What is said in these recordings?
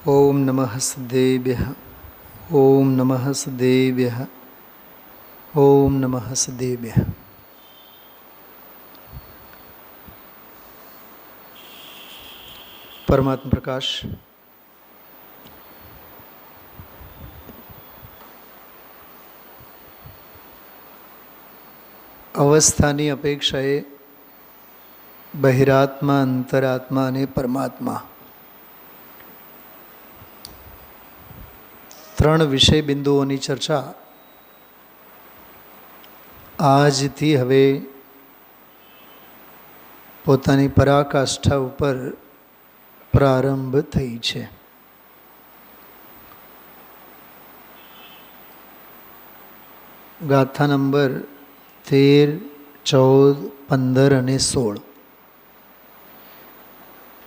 ઓમ નમઃ સિદ્ધેભ્યઃ. ઓમ નમઃ સિદ્ધેભ્યઃ. ઓમ નમઃ સિદ્ધેભ્યઃ. પરમાત્મા પ્રકાશ અવસ્થાની અપેક્ષાએ બહિરાત્મા, અંતરાત્મા અને પરમાત્મા ત્રણ વિષય બિંદુઓની ચર્ચા આજથી હવે પોતાની પરાકાષ્ઠા ઉપર પ્રારંભ થઈ છે. ગાથા નંબર 13, 14, 15 અને 16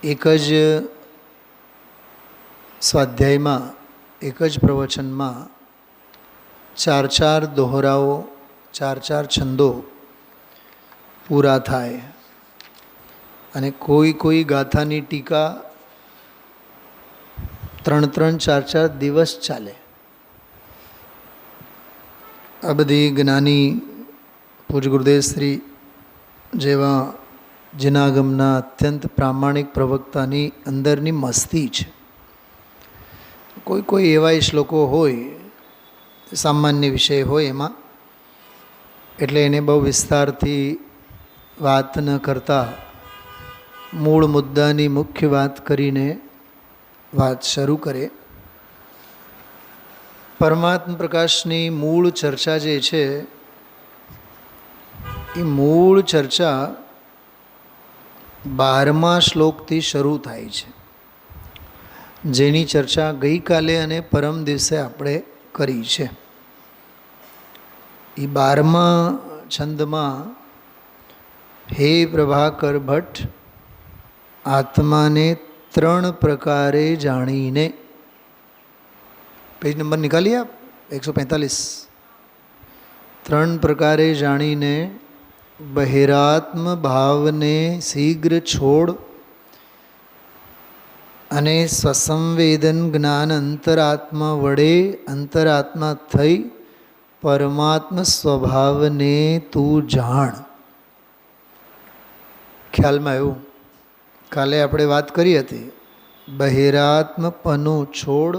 એક જ સ્વાધ્યાયમાં, એક જ પ્રવચનમાં ચાર દોહરાઓ, ચાર છંદો પૂરા થાય અને કોઈ ગાથાની ટીકા 3-3, 4-4 દિવસ ચાલે. આ બધી જ્ઞાની પૂજ ગુરુદેવ શ્રી જેવા જનાગમના અત્યંત પ્રામાણિક પ્રવક્તાની અંદરની મસ્તી છે. કોઈ એવા શ્લોકો હોય, સામાન્ય વિષય હોય એમાં, એટલે એને બહુ વિસ્તારથી વાત ન કરતા મૂળ મુદ્દાની મુખ્ય વાત કરીને વાત શરૂ કરે. પરમાત્મા પ્રકાશની મૂળ ચર્ચા જે છે એ મૂળ ચર્ચા 12મા શ્લોકથી શરૂ થાય છે, જેની ચર્ચા ગઈકાલે અને પરમ દિવસે આપણે કરી છે. એ 12મા છંદમાં હે પ્રભાકર ભટ્ટ, આત્માને 3 પ્રકારે જાણીને, પેજ નંબર નિકાલીએ આપ, 145. 3 પ્રકારે જાણીને બહિરાત્મ ભાવને શીઘ્ર છોડ અને સ્વસંવેદન જ્ઞાન અંતરાત્મા વડે અંતરાત્મા થઈ પરમાત્મ સ્વભાવને તું જાણ. ખ્યાલમાં આવ્યું? કાલે આપણે વાત કરી હતી, બહિરાત્મપનું છોડ,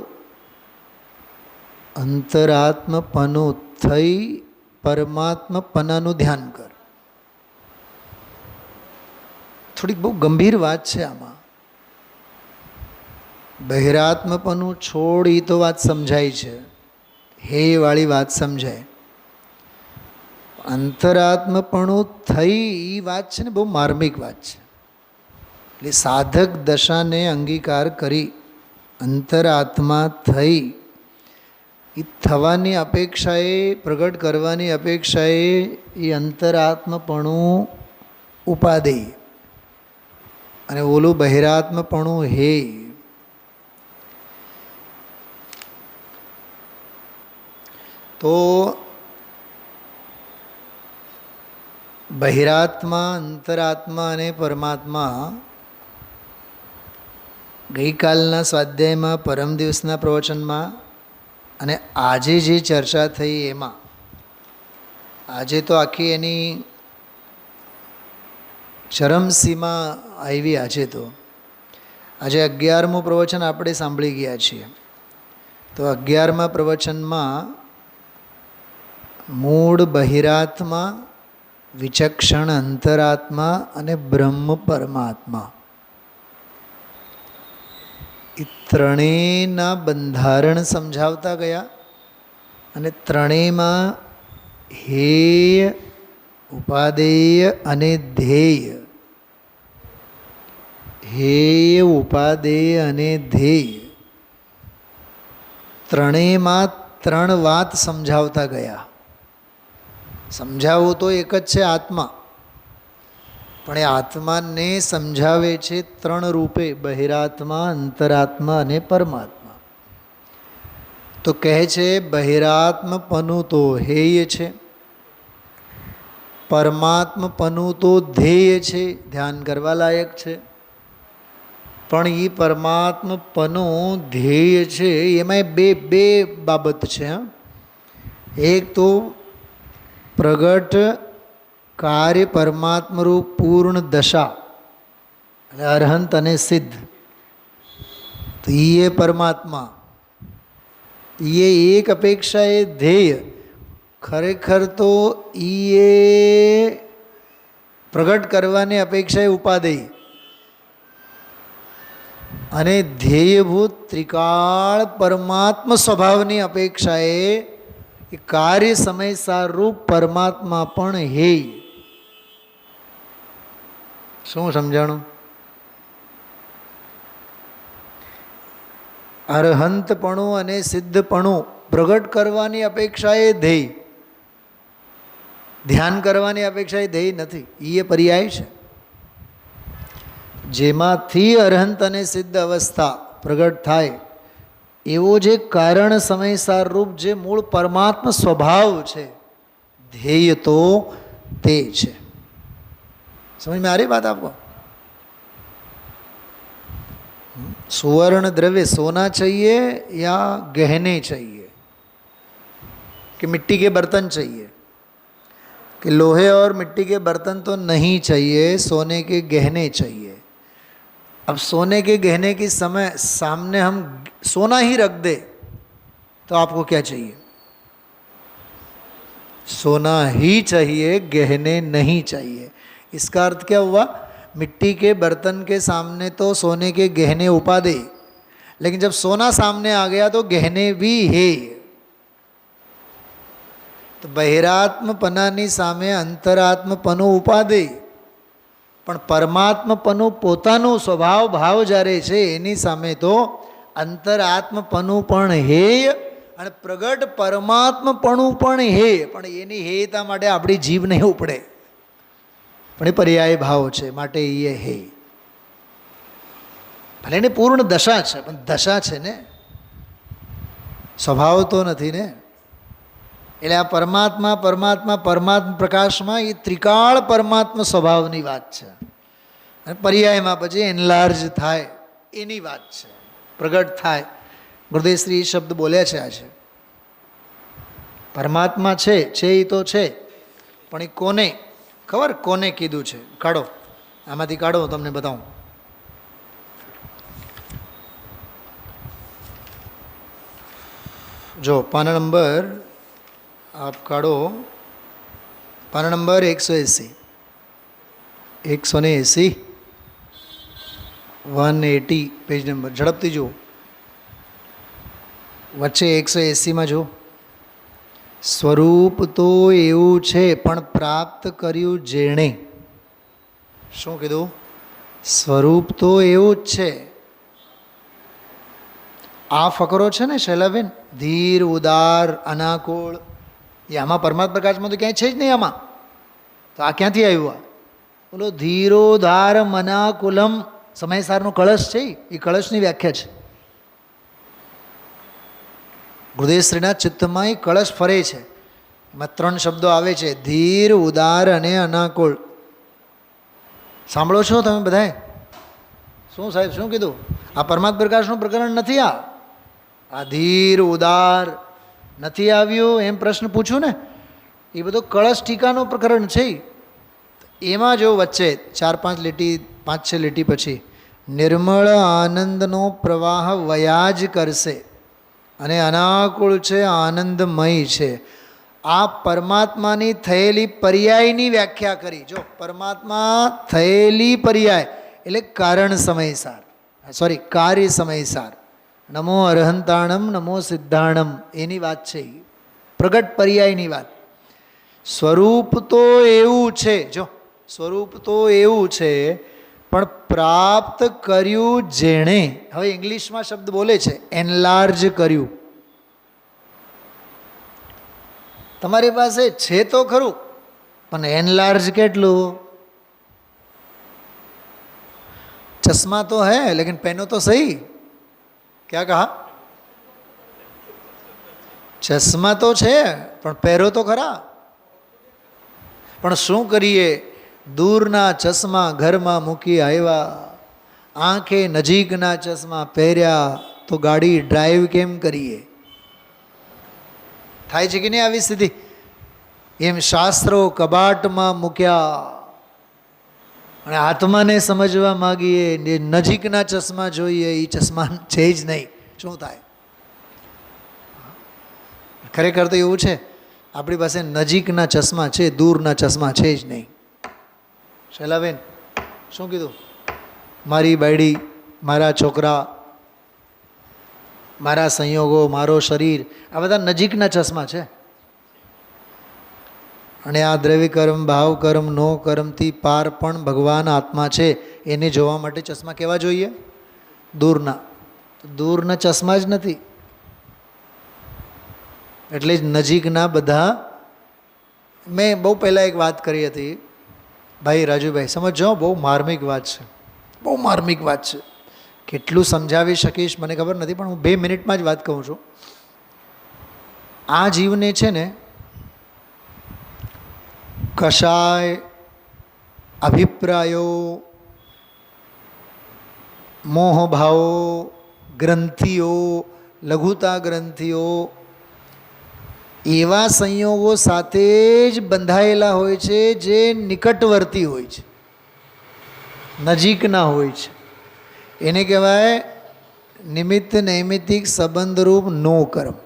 અંતરાત્મપનું થઈ પરમાત્મપનાનું ધ્યાન કર. થોડીક બહુ ગંભીર વાત છે આમાં. બહિરાત્મપનું છોડ એ તો વાત સમજાય છે, હે વાળી વાત સમજાય. અંતરાત્મપણું થઈ એ વાત છે ને, બહુ માર્મિક વાત છે. એટલે સાધક દશાને અંગીકાર કરી અંતરાત્મા થઈ, એ થવાની અપેક્ષાએ, પ્રગટ કરવાની અપેક્ષાએ એ અંતરાત્મપણું ઉપાદેય અને ઓલું બહિરાત્મપણું હે. તો બહિરાત્મા, અંતરાત્મા અને પરમાત્મા ગઈકાલના સ્વાધ્યાયમાં, પરમ દિવસના પ્રવચનમાં અને આજે જે ચર્ચા થઈ એમાં, આજે તો આખી એની ચરમસીમા આવી. આજે 11મું પ્રવચન આપણે સાંભળી ગયા છીએ. તો 11મા પ્રવચનમાં મૂળ બહિરાત્મા, વિચક્ષણ અંતરાત્મા અને બ્રહ્મ પરમાત્મા, એ ત્રણેયના બંધારણ સમજાવતા ગયા અને ત્રણેયમાં હેય, ઉપાદેય અને ધ્યેય, હેય, ઉપાદેય અને ધ્યેય, ત્રણેયમાં 3 વાત સમજાવતા ગયા. સમજાવવું તો એક જ છે, આત્મા, પણ એ આત્માને સમજાવે છે 3 રૂપે, બહિરાત્મા, અંતરાત્મા અને પરમાત્મા. તો કહે છે બહિરાત્મપનું તો હેય છે, પરમાત્મપનું તો ધ્યેય છે, ધ્યાન કરવા લાયક છે, પણ એ પરમાત્મપનું ધ્યેય છે એમાં બે બાબત છે. એક તો પ્રગટ કાર્ય પરમાત્મરૂપ પૂર્ણ દશા એટલે અરહંત અને સિદ્ધ, તો એ પરમાત્મા, એ એક અપેક્ષા એ ધ્યેય. ખરેખર તો એ પ્રગટ કરવાની અપેક્ષા એ ઉપાદેય અને ધ્યેયભૂત ત્રિકાળ પરમાત્મ સ્વભાવની અપેક્ષાએ એ કાર્ય સમયસાર રૂપ પરમાત્મા પણ હેય. શું સમજાણું? અરહંતપણું અને સિદ્ધપણું પ્રગટ કરવાની અપેક્ષા એ ધ્યેય, ધ્યાન કરવાની અપેક્ષા એ ધ્યેય નથી. એ પર્યાય છે. જેમાંથી અરહંત અને સિદ્ધ અવસ્થા પ્રગટ થાય એવો જે કારણ સમયસાર રૂપ જે મૂળ પરમાત્મા સ્વભાવ છે, ધ્યેય તો તે છે. સમજ में आ रही बात आपको? सुवर्ण द्रव्य सोना चाहिए या गहने चाहिए कि मिट्टी के बर्तन चाहिए? कि लोहे और मिट्टी के बर्तन तो नहीं चाहिए, सोने के गहने चाहिए. अब सोने के गहने के समय सामने हम सोना ही रख दे तो आपको क्या चाहिए? सोना ही चाहिए, गहने नहीं चाहिए. इसका अर्थ क्या हुआ? मिट्टी के बर्तन के सामने तो सोने के गहने उपादे, लेकिन जब सोना सामने आ गया तो गहने भी है. तो બહિરાત્મપનાની સામે અંતરાત્મપનું ઉપાદે, પણ પરમાત્મપનું પોતાનું સ્વભાવ ભાવ જ્યારે છે એની સામે તો અંતરાત્મપનું પણ હેય અને પ્રગટ પરમાત્મપણું પણ હેય. પણ એની હેયતા માટે આપણી જીભ નહીં ઉપડે, પણ એ પર્યાય ભાવ છે માટે એ હેય. ભલે એની પૂર્ણ દશા છે, પણ દશા છે ને, સ્વભાવ તો નથી ને. એટલે આ પરમાત્મા પરમાત્મા પરમાત્મા પ્રકાશમાં એ ત્રિકાળ પરમાત્મા સ્વભાવની વાત છે. અને પર્યાયમાં પછી એનલાર્જ થાય એની વાત છે, પ્રગટ થાય. ગુરુદેવશ્રી એ શબ્દ બોલ્યા છે આજે. પરમાત્મા છે એ તો છે, પણ એ કોને ખબર? કોને કીધું છે? કાઢો, આમાંથી કાઢો, હું તમને બતાવું. જો પાના નંબર आप काढ़ो, पाना नंबर 180, 180, 180 पेज नंबर. झड़पती जो वच्चे 180 में जो स्वरूप तो एवं छे पण प्राप्त कर्यु जेणे. शू कीधुं? स्वरूप तो एवं ज छे. आ फकरो छे ने शैलाबेन, धीर उदार अनाकुल, એ આમાં પરમાત્મા પ્રકાશમાં તો ક્યાંય છે જ નહીં આમાં. તો આ ક્યાંથી આવ્યું? આ બોલો ધીરો ધાર મનાકુલમ સમયસારનો કળશ છે, એ કળશની વ્યાખ્યા છે. ગુરુદેવશ્રીના ચિત્તમાં એ કળશ ફરે છે. એમાં 3 શબ્દો આવે છે, ધીર, ઉદાર અને અનાકુળ. સાંભળો છો તમે બધાએ? શું સાહેબ શું કીધું? આ પરમાત્મા પ્રકાશનું પ્રકરણ નથી. આ ધીર ઉદાર નથી આવ્યું એમ પ્રશ્ન પૂછું ને, એ બધો કળશ ટીકાનું પ્રકરણ છે. એમાં જો વચ્ચે 4-5 લીટી 5-6 લીટી પછી નિર્મળ આનંદનો પ્રવાહ વયા જ કરશે અને અનાકુળ છે, આનંદમય છે. આ પરમાત્માની થયેલી પર્યાયની વ્યાખ્યા કરી. જો પરમાત્મા થયેલી પર્યાય એટલે કારણ સમયસાર, સોરી કાર્ય સમયસાર. નમો અરહંતાણમ નમો સિદ્ધાણમ એની વાત છે, પ્રગટ પર્યાયની વાત. સ્વરૂપ તો એવું છે, જો સ્વરૂપ તો એવું છે, પણ પ્રાપ્ત કર્યું જેણે. હવે ઇંગ્લિશમાં શબ્દ બોલે છે એનલાર્જ કર્યું. તમારી પાસે છે તો ખરું, પણ એનલાર્જ કેટલું? ચશ્મા તો હૈ લેकिन पहनो तो सही. क्या कहा? ચશ્મા તો છે પણ પહેરો તો ખરા. પણ શું કરીએ, દૂરના ચશ્મા ઘરમાં મૂકી આવ્યા આંખે નજીકના ચશ્મા પહેર્યા તો ગાડી ડ્રાઈવ કેમ કરીએ? થાય છે કે નહીં આવી સ્થિતિ? એમ શાસ્ત્રો કબાટમાં મૂક્યા અને આત્માને સમજવા માગીએ, નજીકના ચશ્મા જોઈએ, એ ચશ્મા છે જ નહીં. શું થાય? ખરેખર તો એવું છે, આપણી પાસે નજીકના ચશ્મા છે, દૂરના ચશ્મા છે જ નહીં. શૈલાબેન શું કીધું? મારી બાયડી, મારા છોકરા, મારા સંયોગો, મારો શરીર, આ બધા નજીકના ચશ્મા છે. અને આ દ્રવ્ય કર્મ, ભાવ કર્મ, નો કર્મથી પાર પણ ભગવાન આત્મા છે, એને જોવા માટે ચશ્મા કેવા જોઈએ? દૂરના. દૂરના ચશ્મા જ નથી, એટલે જ નજીકના બધા. મેં બહુ પહેલાં એક વાત કરી હતી, ભાઈ રાજુભાઈ સમજો, બહુ માર્મિક વાત છે, બહુ માર્મિક વાત છે. કેટલું સમજાવી શકીશ મને ખબર નથી, પણ હું 2 મિનિટમાં જ વાત કહું છું. આ જીવને છે ને કશાય, અભિપ્રાયો, મોહભાવો, ગ્રંથિઓ, લઘુતા ગ્રંથિઓ, એવા સંયોગો સાથે જ બંધાયેલા હોય છે જે નિકટવર્તી હોય છે, નજીકના હોય છે. એને કહેવાય નિમિત્ત નૈમિત્તિક સંબંધરૂપ નો કર્મ.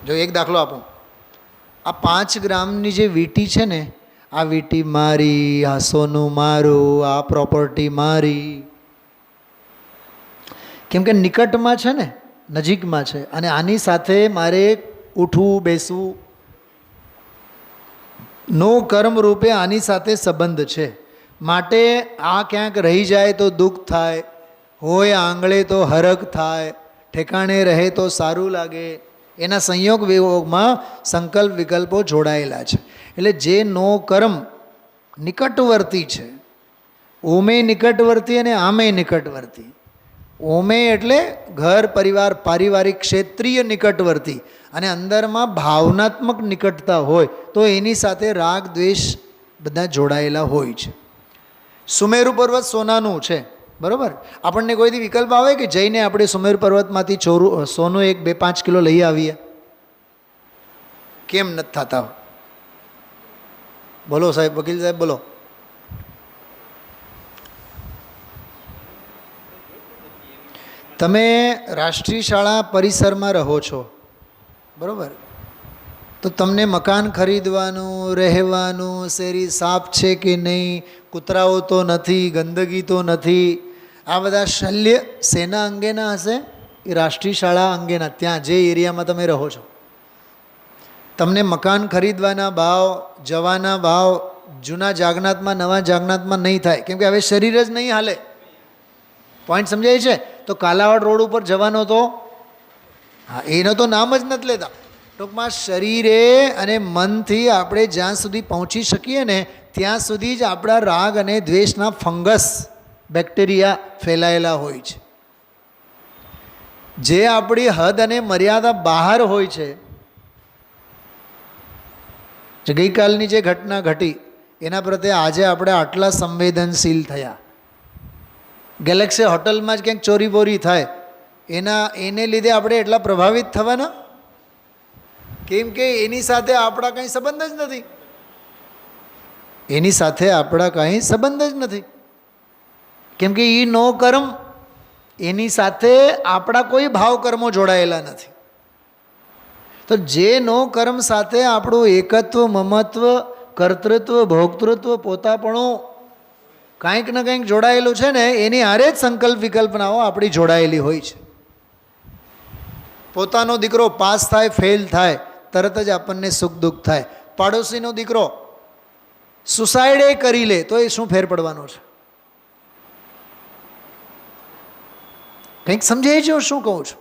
જો એક દાખલો આપું, આ 5 ગ્રામની જે વીંટી છે ને, આ વીંટી મારી, આ સોનું મારું, આ પ્રોપર્ટી મારી, કેમ કે નિકટમાં છે ને, નજીકમાં છે, અને આની સાથે મારે ઉઠવું બેસવું, નો કર્મ રૂપે આની સાથે સંબંધ છે. માટે આ ક્યાંક રહી જાય તો દુઃખ થાય, હોય આંગળે તો હરખ થાય, ઠેકાણે રહે તો સારું લાગે. એના સંયોગ વિયોગમાં સંકલ્પ વિકલ્પો જોડાયેલા છે. એટલે જે નો કર્મ નિકટવર્તી છે, ઓમે નિકટવર્તી અને આમે નિકટવર્તી. ઓમે એટલે ઘર પરિવાર પારિવારિક ક્ષેત્રીય નિકટવર્તી, અને અંદરમાં ભાવનાત્મક નિકટતા હોય તો એની સાથે રાગ દ્વેષ બધા જોડાયેલા હોય છે. સુમેરુ પર્વત સોનાનું છે, બરાબર? આપણને કોઈથી વિકલ્પ આવે કે જઈને આપણે સુમેરુ પર્વતમાંથી સોનું 1-2-5 કિલો લઈ આવીએ? કેમ નથી થતા? બોલો સાહેબ, વકીલ સાહેબ બોલો. તમે રાષ્ટ્રીય શાળા પરિસરમાં રહો છો, બરાબર? તો તમને મકાન ખરીદવાનું, રહેવાનું, શેરી સાફ છે કે નહીં, કૂતરાઓ તો નથી, ગંદકી તો નથી, આ બધા શલ્ય શેના અંગેના હશે? એ રાષ્ટ્રીય શાળા અંગેના, ત્યાં જે એરિયામાં તમે રહો છો. તમને મકાન ખરીદવાના ભાવ, જવાના ભાવ જૂના જાગનાથમાં નવા જાગનાથમાં નહીં થાય, કેમ કે હવે શરીર જ નહીં હાલે. પોઈન્ટ સમજાય છે? તો કાલાવાડ રોડ ઉપર જવાનો તો હા, એનો તો નામ જ નથી લેતા. ટૂંકમાં શરીરે અને મનથી આપણે જ્યાં સુધી પહોંચી શકીએ ને, ત્યાં સુધી જ આપણા રાગ અને દ્વેષના ફંગસ, બેક્ટેરિયા ફેલાયેલા હોય છે. જે આપણી હદ અને મર્યાદા બહાર હોય છે, જે ગઈકાલની જે ઘટના ઘટી એના પ્રત્યે આજે આપણે આટલા સંવેદનશીલ થયા. ગેલેક્સી હોટલમાં જ ક્યાંક ચોરી બોરી થાય, એને લીધે આપણે એટલા પ્રભાવિત થવાના, કેમ કે એની સાથે આપણા કંઈ સંબંધ જ નથી. એની સાથે આપણા કંઈ સંબંધ જ નથી, કેમ કે એ નો કર્મ, એની સાથે આપણા કોઈ ભાવ કર્મો જોડાયેલા નથી. તો જે નો કર્મ સાથે આપણું એકત્વ, મમત્વ, કર્તૃત્વ, ભોક્તૃત્વ, પોતાપણું કાંઈક ને કંઈક જોડાયેલું છે ને, એની હારે જ સંકલ્પ વિકલ્પનાઓ આપણી જોડાયેલી હોય છે. પોતાનો દીકરો પાસ થાય, ફેલ થાય, તરત જ આપણને સુખ દુઃખ થાય. પાડોશીનો દીકરો સુસાઇડ કરી લે તો એ શું ફેર પડવાનો છે? કંઈક સમજાય છે હું શું કહું છું?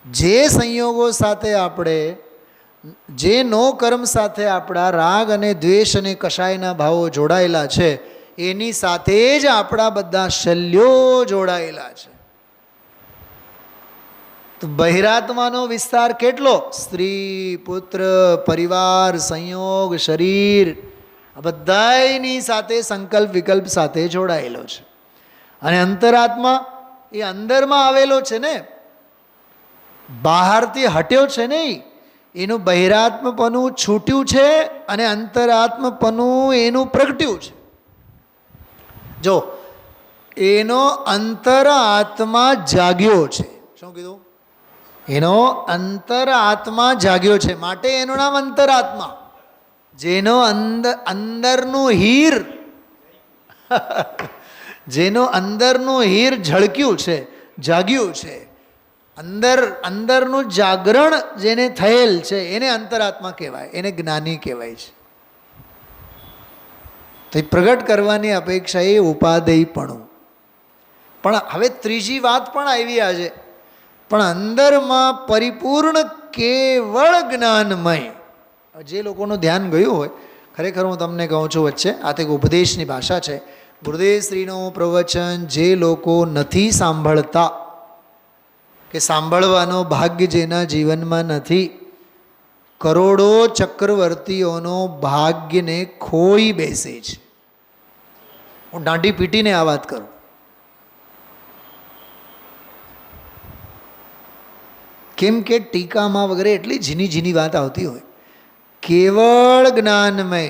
જે સંયોગો સાથે આપણે, જે નો કર્મ સાથે આપણા રાગ અને દ્વેષ અને કશાયના ભાવો જોડાયેલા છે, એની સાથે જ આપણા બધા શલ્યો જોડાયેલા છે. તો બહિરાત્માનો વિસ્તાર કેટલો? સ્ત્રી, પુત્ર, પરિવાર, સંયોગ, શરીર, આ બધાની સાથે સંકલ્પ વિકલ્પ સાથે જોડાયેલો છે. અને અંતરાત્મા એ અંદરમાં આવેલો છે ને, બહારથી હટ્યો છે નહીં. એનું બહિરાત્મપણું છૂટ્યું છે અને અંતરાત્મપણું એનું પ્રગટ્યું છે. જો એનો અંતરાત્મા જાગ્યો છે. શું કીધું? એનો અંતરાત્મા જાગ્યો છે, માટે એનું નામ અંતરાત્મા. જેનો અંદરનું હીર જેનો અંદરનું હીર ઝળક્યું છે, જાગ્યું છે, અંદરનું જાગરણ જેને થયેલ છે, એને અંતરાત્મા કહેવાય, એને જ્ઞાની કહેવાય છે. તો એ પ્રગટ કરવાની અપેક્ષા એ ઉપાદેયપણું. પણ હવે ત્રીજી વાત પણ આવી આજે, પણ અંદરમાં પરિપૂર્ણ કેવળ જ્ઞાનમય. જે લોકોનું ધ્યાન ગયું હોય, ખરેખર હું તમને કહું છું વચ્ચે, આ તે ઉપદેશની ભાષા છે. ગુરુદેવશ્રીનું પ્રવચન જે લોકો નથી સાંભળતા, કે સાંભળવાનો ભાગ્ય જેના જીવનમાં નથી, કરોડો ચક્રવર્તીઓનો ભાગ્યને ખોઈ બેસે છે. હું દાંડી પીટીને આ વાત કરું. કેમ કે ટીકામાં વગેરે એટલી ઝીની ઝીની વાત આવતી હોય. કેવળ જ્ઞાનમય,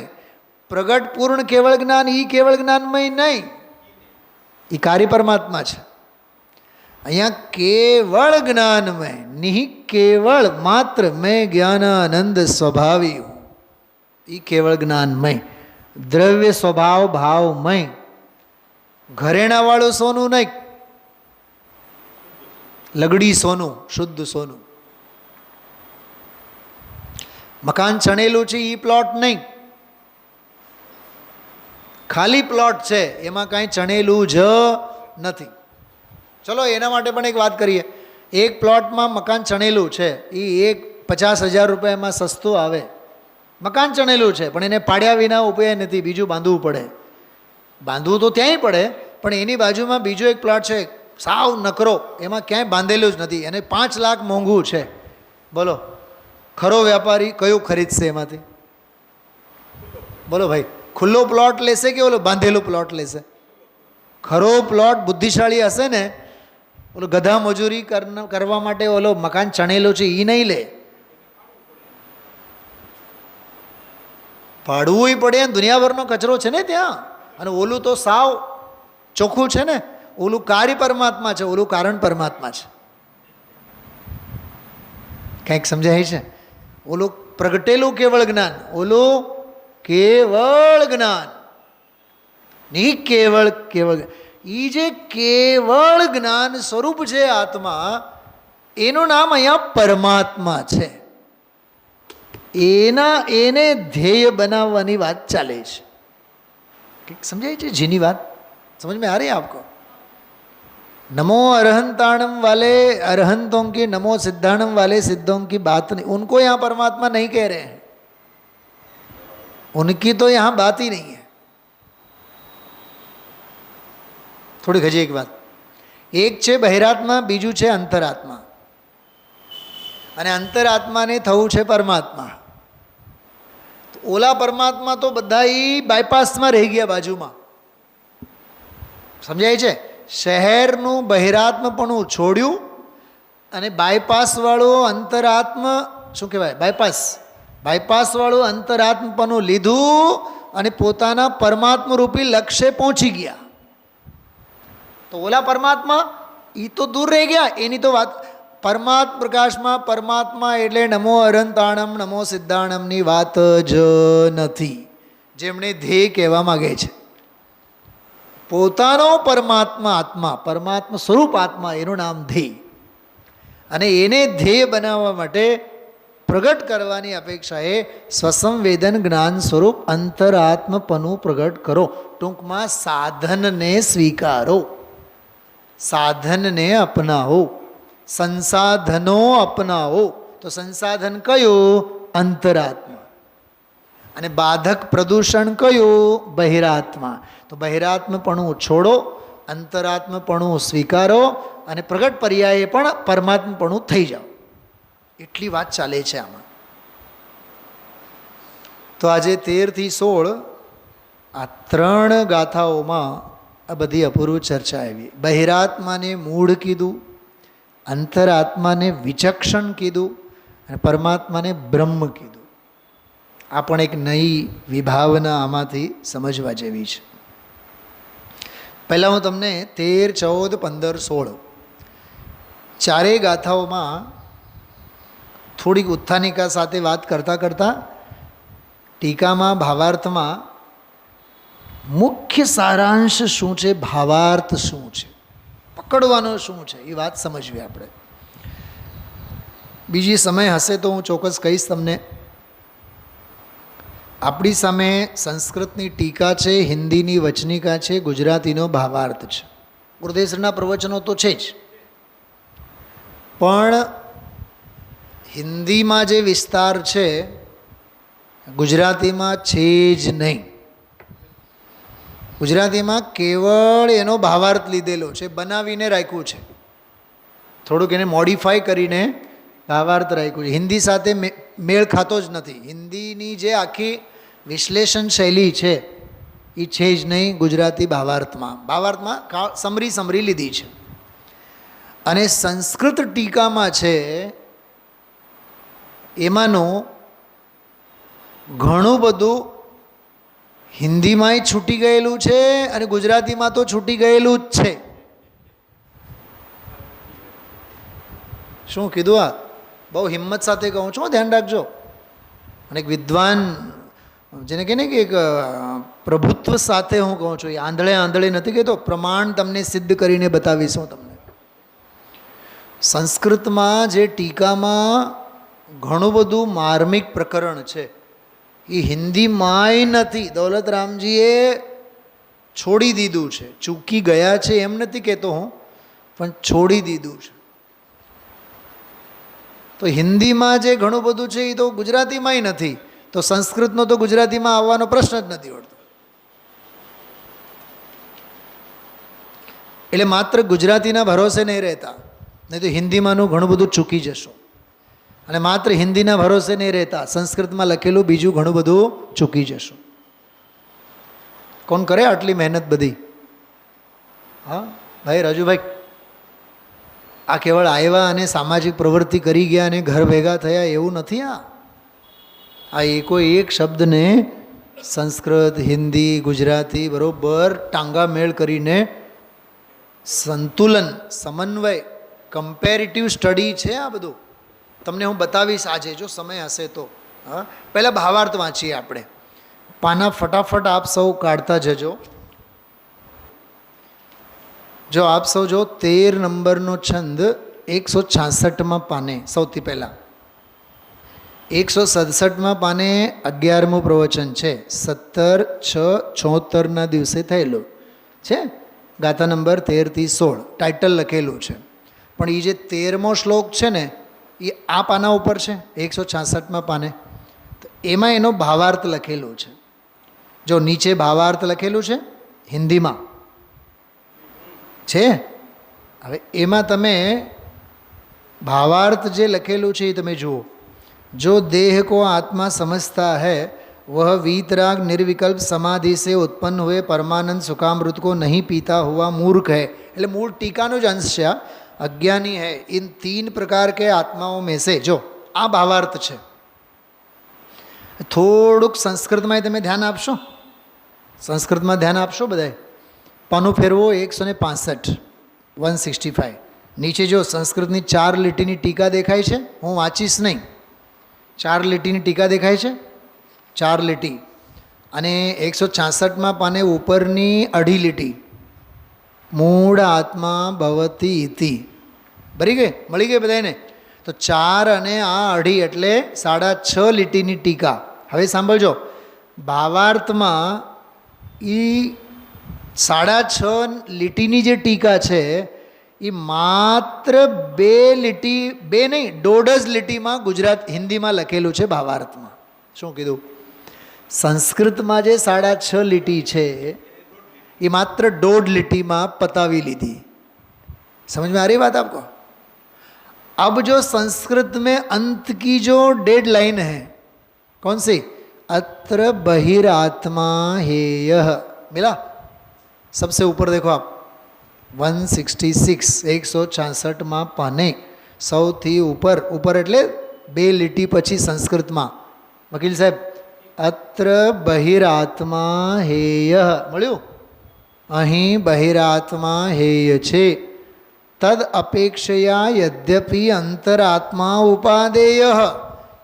પ્રગટ પૂર્ણ કેવળ જ્ઞાન, એ કેવળ જ્ઞાનમય નહીં, એ કાર્ય પરમાત્મા છે. અહીંયા કેવળ જ્ઞાનમય, નિહિ કેવળ માત્ર મેં જ્ઞાનાનંદ સ્વભાવી હું, એ કેવળ જ્ઞાનમય, દ્રવ્ય સ્વભાવ ભાવમય, ઘરેણાવાળું સોનું નહીં, લગડી સોનું, શુદ્ધ સોનું. મકાન ચણેલું છે એ પ્લોટ નહીં, ખાલી પ્લોટ છે, એમાં કાંઈ ચણેલું જ નથી. ચલો એના માટે પણ એક વાત કરીએ. એક પ્લોટમાં મકાન ચણેલું છે, એ 50,000 રૂપિયામાં સસ્તું આવે. મકાન ચણેલું છે પણ એને પાડ્યા વિના ઉપાય નથી, બીજું બાંધવું પડે. બાંધવું તો ત્યાંય પડે, પણ એની બાજુમાં બીજો એક પ્લોટ છે સાવ નકરો, એમાં ક્યાંય બાંધેલું જ નથી, અને 5 લાખ મોંઘું છે. બોલો ખરો વ્યાપારી કયું ખરીદશે એમાંથી? બોલો ભાઈ, ખુલ્લો પ્લોટ લેશે કે ઓલો બાંધેલો પ્લોટ લેશે? ખરો પ્લોટ બુદ્ધિશાળી હશે ને, ઓલો ગધા મજૂરી કરવા માટે ઓલો મકાન ચણેલો છે એ નહીં લે, ભાડવું પડે. દુનિયાભરનો કચરો છે ને ત્યાં, અને ઓલું તો સાવ ચોખ્ખું છે ને. ઓલું કાર્ય પરમાત્મા છે, ઓલું કારણ પરમાત્મા છે. કંઈક સમજાય છે? ઓલું પ્રગટેલું કેવળ જ્ઞાન, ઓલું કેવળ જ્ઞાન, નહીં કેવળ કેવળ. એ જે કેવળ જ્ઞાન સ્વરૂપ છે આત્મા, એનું નામ અહીંયા પરમાત્મા છે. એને ધ્યેય બનાવવાની વાત ચાલે છે. કંઈક સમજાય છે? જેની વાત સમજ में आ रही है आपको? नमो अरहंताणम वाले अरहंतों की, नमो सिद्धाणम वाले सिद्धों की बात नहीं, उनको यहाँ परमात्मा नहीं कह रहे हैं, उनकी तो यहाँ बात ही नहीं है. થોડી હજી એક વાત, એક છે બહિરાત્મા, બીજું છે અંતરાત્મા, અને અંતરાત્માને થવું છે પરમાત્મા. ઓલા પરમાત્મા તો બધા બાયપાસમાં રહી ગયા બાજુમાં. સમજાય છે? શહેરનું બહિરાત્મપણું છોડ્યું અને બાયપાસવાળું અંતરાત્મ, શું કહેવાય, બાયપાસવાળું અંતરાત્મપણું લીધું અને પોતાના પરમાત્મ રૂપી લક્ષ્ય પહોંચી ગયા. તો ઓલા પરમાત્મા એ તો દૂર રહી ગયા, એની તો વાત. પરમાત્મ પ્રકાશમાં પરમાત્મા એટલે નમો અરહંતાણમ નમો સિદ્ધાણમની વાત જ નથી, જેમણે ધ્યેય કહેવા માગે છે. પોતાનો પરમાત્મા આત્મા, પરમાત્મા સ્વરૂપ આત્મા, એનું નામ ધ્યેય. અને એને ધ્યેય બનાવવા માટે પ્રગટ કરવાની અપેક્ષાએ સ્વસંવેદન જ્ઞાન સ્વરૂપ અંતરાત્મપણું પ્રગટ કરો. ટૂંકમાં સાધનને સ્વીકારો, સાધનને અપનાવો, સંસાધનો અપનાવો. તો સંસાધન કયું? અંતરાત્મા. અને બાધક પ્રદૂષણ કયું? બહિરાત્મા. તો બહિરાત્મપણું છોડો, અંતરાત્મપણું સ્વીકારો, અને પ્રગટ પર્યાયે પણ પરમાત્મપણું થઈ જાઓ. એટલી વાત ચાલે છે આમાં. તો આજે 13 થી 16 આ 3 ગાથાઓમાં આ બધી અપૂર્વ ચર્ચા આવી. બહિરાત્માને મૂળ કીધું, અંતરાત્માને વિચક્ષણ કીધું અને પરમાત્માને બ્રહ્મ કીધું. આ પણ એક નવી વિભાવના આમાંથી સમજવા જેવી છે. પહેલાં હું તમને 13, 14, 15, 16 ચારેય ગાથાઓમાં થોડીક ઉત્થાનિકા સાથે વાત કરતાં કરતાં ટીકામાં ભાવાર્થમાં મુખ્ય સારાંશ શું છે, ભાવાર્થ શું છે, પકડવાનો શું છે, એ વાત સમજવી આપણે. બીજી સમય હશે તો હું ચોક્કસ કહીશ તમને. આપણી સામે સંસ્કૃતની ટીકા છે, હિન્દીની વચનિકા છે, ગુજરાતીનો ભાવાર્થ છે. ગુરુદેવના પ્રવચનો તો છે જ, પણ હિન્દીમાં જે વિસ્તાર છે ગુજરાતીમાં છે જ નહીં. ગુજરાતીમાં કેવળ એનો ભાવાર્થ લીધેલો છે, બનાવીને રાખ્યું છે, થોડુંક એને મોડિફાઈ કરીને ભાવાર્થ રાખ્યું છે. હિન્દી સાથે મેળ ખાતો જ નથી. હિન્દીની જે આખી વિશ્લેષણ શૈલી છે એ છે જ નહીં ગુજરાતી ભાવાર્થમાં. ભાવાર્થમાં સમરી લીધી છે. અને સંસ્કૃત ટીકામાં છે એમાંનું ઘણું બધું હિન્દીમાંય છૂટી ગયેલું છે અને ગુજરાતીમાં તો છૂટી ગયેલું જ છે. શું કીધું? આ બહુ હિંમત સાથે કહું છું, ધ્યાન રાખજો. અને એક વિદ્વાન, જેને કહે ને કે એક પ્રભુત્વ સાથે હું કહું છું, એ આંધળે નથી કહેતો, પ્રમાણ તમને સિદ્ધ કરીને બતાવીશ હું તમને. સંસ્કૃતમાં જે ટીકામાં ઘણું બધું માર્મિક પ્રકરણ છે એ હિન્દીમાંય નથી. દૌલતરામજીએ છોડી દીધું છે, ચૂકી ગયા છે એમ નથી કહેતો હું, પણ છોડી દીધું છે. તો હિન્દીમાં જે ઘણું બધું છે એ તો ગુજરાતીમાંય નથી, તો સંસ્કૃતનો તો ગુજરાતીમાં આવવાનો પ્રશ્ન જ નથી હોતો. એટલે માત્ર ગુજરાતીના ભરોસે નહીં રહેતા, નહીં તો હિન્દીમાંનું ઘણું બધું ચૂકી જશો. અને માત્ર હિન્દીના ભરોસે નહીં રહેતા, સંસ્કૃતમાં લખેલું બીજું ઘણું બધું ચૂકી જશો. કોણ કરે આટલી મહેનત બધી? હા ભાઈ રાજુભાઈ, આ કેવળ આવ્યા અને સામાજિક પ્રવૃત્તિ કરી ગયા અને ઘર ભેગા થયા એવું નથી. આ એક શબ્દને સંસ્કૃત, હિન્દી, ગુજરાતી બરાબર ટાંગા મેળ કરીને સંતુલન, સમન્વય, કમ્પેરિટિવ સ્ટડી છે આ બધું. તમને હું બતાવીશ આજે, જો સમય હશે તો. હા, પહેલાં ભાવાર્થ વાંચીએ આપણે. પાના ફટાફટ આપ સૌ કાઢતા જજો. જો આપ સૌ જો 13 નંબરનો છંદ 166માં પાને, સૌથી પહેલાં 167માં પાને 11મું પ્રવચન છે, 17/6/74ના દિવસે થયેલું છે. ગાથા નંબર 13 થી 16 ટાઇટલ લખેલું છે, પણ એ જે 13મો શ્લોક છે ને એ આ પાના ઉપર છે 166માં પાને. તો એમાં એનો ભાવાર્થ લખેલું છે. જો નીચે ભાવાર્થ લખેલું છે હિન્દીમાં છે. હવે એમાં તમે ભાવાર્થ જે લખેલું છે એ તમે જુઓ. जो देह को आत्मा समझता है वह वीतराग निर्विकल्प समाधि से उत्पन्न हुए परमानंद सुखामृत को नहीं पीता हुआ मूर्ख है. એટલે મૂળ ટીકાનો જ અંશ છે. अज्ञानी है इन 3 प्रकार के आत्माओं में से. जो આ ભાવાર્થ છે. થોડુંક સંસ્કૃતમાં તમે ધ્યાન આપશો, સંસ્કૃતમાં ધ્યાન આપશો બધાએ. પાનું ફેરવો 165, 165. નીચે જો સંસ્કૃતની 4 લીટીની ટીકા દેખાય છે, હું વાંચીશ નહીં. 4 લીટીની ટીકા દેખાય છે, 4 લીટી. અને 166માં પાને ઉપરની અઢી લીટી, મૂળ આત્મા ભવતી ઇતિ. ભરી ગઈ, મળી ગઈ બધાને? તો 4 અને આ અઢી એટલે 6.5 લીટીની ટીકા. હવે સાંભળજો, ભાવાર્થમાં એ 6.5 લીટીની જે ટીકા છે એ માત્ર 2 લીટી, 2 નહીં 1.5 લીટીમાં હિન્દીમાં લખેલું છે ભાવાર્થમાં. શું કીધું? સંસ્કૃતમાં જે 6.5 લીટી છે એ માત્ર 1.5 લીટીમાં પતાવી લીધી. समझ में आ रही बात आपको? अब जो संस्कृत में अंत की जो डेड लाइन है, कौन सी? अत्र बहिरात्मा हेयः. मिला? सबसे ऊपर देखो आप 166 166 पाने સૌથી ઉપર ઉપર એટલે 2 લીટી પછી સંસ્કૃતમાં વકીલ સાહેબ અત્ર બહિરાત્મા હેય મળ્યું. અહીં બહિરાત્મા હેય છે. તદ અપેક્ષયા યદ્યપિ અંતરાત્મા ઉપાદેય.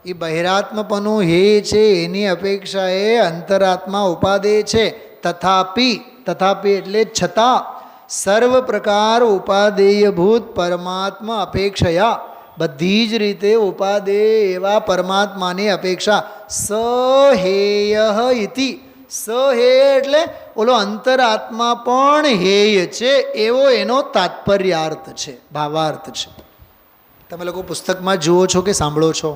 એ બહિરાત્મપનું હેય છે એની અપેક્ષાએ અંતરાત્મા ઉપાદેય છે. તથાપિ તથાપિ એટલે છતાં સર્વ પ્રકાર ઉપાદેયભૂત પરમાત્મા અપેક્ષયા બધી જ રીતે ઉપાદેય એવા પરમાત્માની અપેક્ષા સહેય ઇતિ. સહેય એટલે ઓલો અંતરાત્મા પણ હેય છે એવો એનો તાત્પર્યાર્થ છે, ભાવાર્થ છે. તમે લોકો પુસ્તકમાં જુઓ છો કે સાંભળો છો?